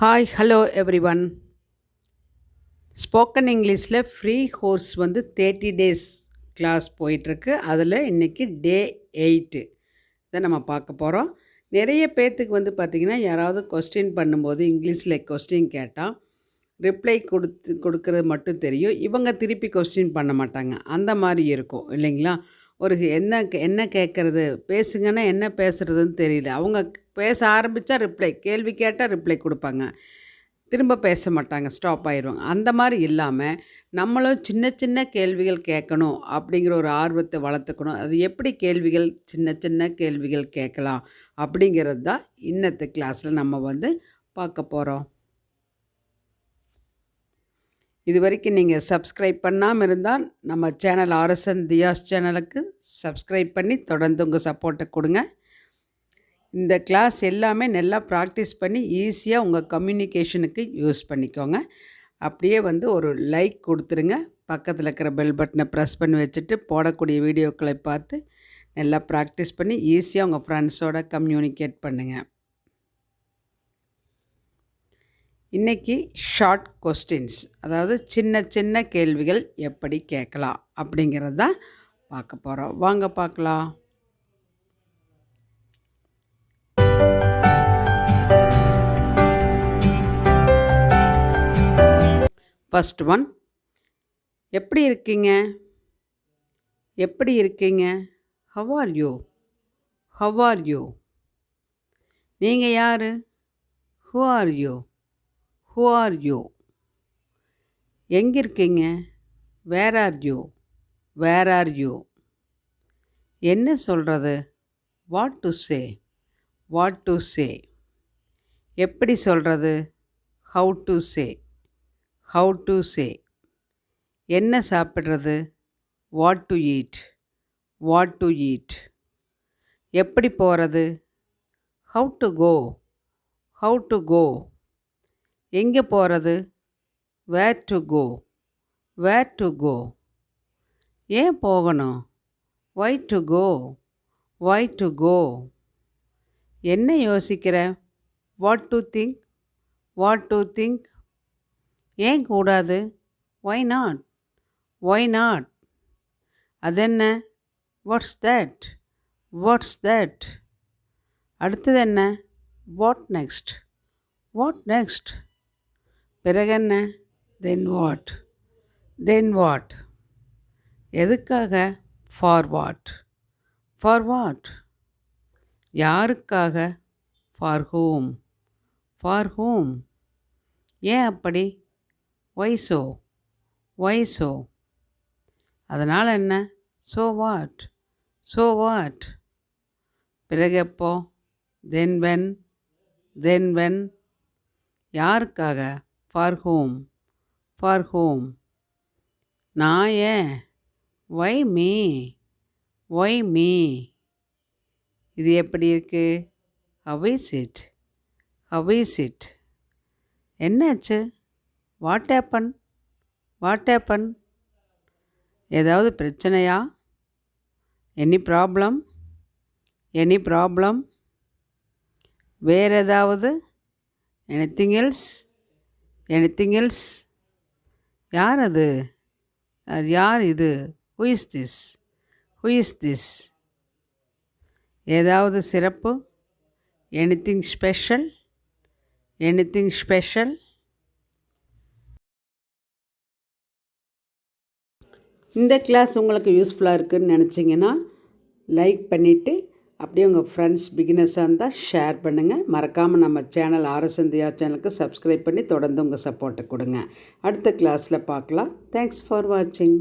Hi hello everyone. Spoken இங்கிலீஷில் free course 30 days class போயிட்டுருக்கு. அதில் இன்றைக்கி டே 8 தான் நம்ம பார்க்க போகிறோம். நிறைய பேர்த்துக்கு பார்த்திங்கன்னா யாராவது கொஸ்டின் பண்ணும்போது இங்கிலீஷில் கொஸ்டின் கேட்டால் ரிப்ளை கொடுக்கறது மட்டும் தெரியும். இவங்க திருப்பி கொஸ்டின் பண்ண மாட்டாங்க. அந்த மாதிரி இருக்கும் இல்லைங்களா? ஒரு என்ன கேட்குறது, பேசுங்கன்னா என்ன பேசுகிறதுன்னு தெரியல. அவங்க பேச ஆரம்பித்தா கேள்வி கேட்டால் ரிப்ளை கொடுப்பாங்க, திரும்ப பேச மாட்டாங்க, ஸ்டாப் ஆயிடுவாங்க. அந்த மாதிரி இல்லாமல் நம்மளும் சின்ன சின்ன கேள்விகள் கேட்கணும் அப்படிங்கிற ஒரு ஆர்வத்தை வளர்த்துக்கணும். அது எப்படி கேள்விகள் சின்ன சின்ன கேள்விகள் கேட்கலாம் அப்படிங்கிறது தான் இன்னத்து கிளாஸில் நம்ம பார்க்க போகிறோம். இது வரைக்கும் நீங்கள் சப்ஸ்கிரைப் பண்ணாமல் இருந்தால் நம்ம சேனல் RSN.DHIYA'S சேனலுக்கு சப்ஸ்கிரைப் பண்ணி தொடர்ந்து உங்கள் சப்போர்ட்டை கொடுங்க. இந்த கிளாஸ் எல்லாமே நல்லா ப்ராக்டிஸ் பண்ணி ஈஸியாக உங்கள் கம்யூனிகேஷனுக்கு யூஸ் பண்ணிக்கோங்க. அப்படியே ஒரு லைக் கொடுத்துருங்க. பக்கத்தில் இருக்கிற பெல் பட்டனை ப்ரெஸ் பண்ணி வச்சுட்டு போடக்கூடிய வீடியோக்களை பார்த்து நல்லா ப்ராக்டிஸ் பண்ணி ஈஸியாக உங்கள் ஃப்ரெண்ட்ஸோட கம்யூனிகேட் பண்ணுங்கள். இன்றைக்கி ஷார்ட் கொஸ்டின்ஸ், அதாவது சின்ன சின்ன கேள்விகள் எப்படி கேட்கலாம் அப்படிங்கிறது தான் பார்க்க போகிறோம். வாங்க பார்க்கலாம். ஃபர்ஸ்ட் ஒன், எப்படி இருக்கீங்க? எப்படி இருக்கீங்க? How are you? How are you? நீங்கள் யார்? Who are you? Who are you? எங்கே இருக்கீங்க? Where are you? Where are you? என்ன சொல்கிறது? What to say? What to say? எப்படி சொல்கிறது? How to say? How to say? என்ன சாப்பிட்றது? What to eat? What to eat? எப்படி போகிறது? How to go? How to go? எங்கே போகிறது? Where to go? Where to go? ஏன் போகணும்? Why to go? Why to go? என்ன யோசிக்கிற? What to think? What to think? ஏன் கூடாது? Why not? Why not? அதென்ன? What's that? What's that? அடுத்தது என்ன? What next? What next? பிறகென்ன? Then what? Then what? எதுக்காக? For what? For what? யாருக்காக? For whom? For whom? ஏன் அப்படி? Why so? Why so? அதனால் என்ன? So what? So what? பிறகு எப்போ? Then when? Then when? யாருக்காக? For whom? For whom? நான் ஏன்? Why me? Why me? இது எப்படி இருக்குது? How is it? How is it? என்னாச்சு? What happen? What happen? ஏதாவது பிரச்சனையா? Any problem? Any problem? வேறு ஏதாவது? Anything else? Anything else? யார் அது? யார் இது? Who is this? Who is this? ஏதாவது சிறப்பு? Anything special? Anything special? இந்த கிளாஸ் உங்களுக்கு யூஸ்ஃபுல்லாக இருக்குதுன்னு நினச்சிங்கன்னா லைக் பண்ணிவிட்டு அப்படியே உங்கள் ஃப்ரெண்ட்ஸ் பிகினர்ஸாக இருந்தால் ஷேர் பண்ணுங்கள். மறக்காமல் நம்ம சேனல் RSN.DHIYA'S சேனலுக்கு சப்ஸ்கிரைப் பண்ணி தொடர்ந்து உங்கள் சப்போர்ட்டை கொடுங்க. அடுத்த கிளாஸில் பார்க்கலாம். தேங்க்ஸ் ஃபார் வாட்சிங்.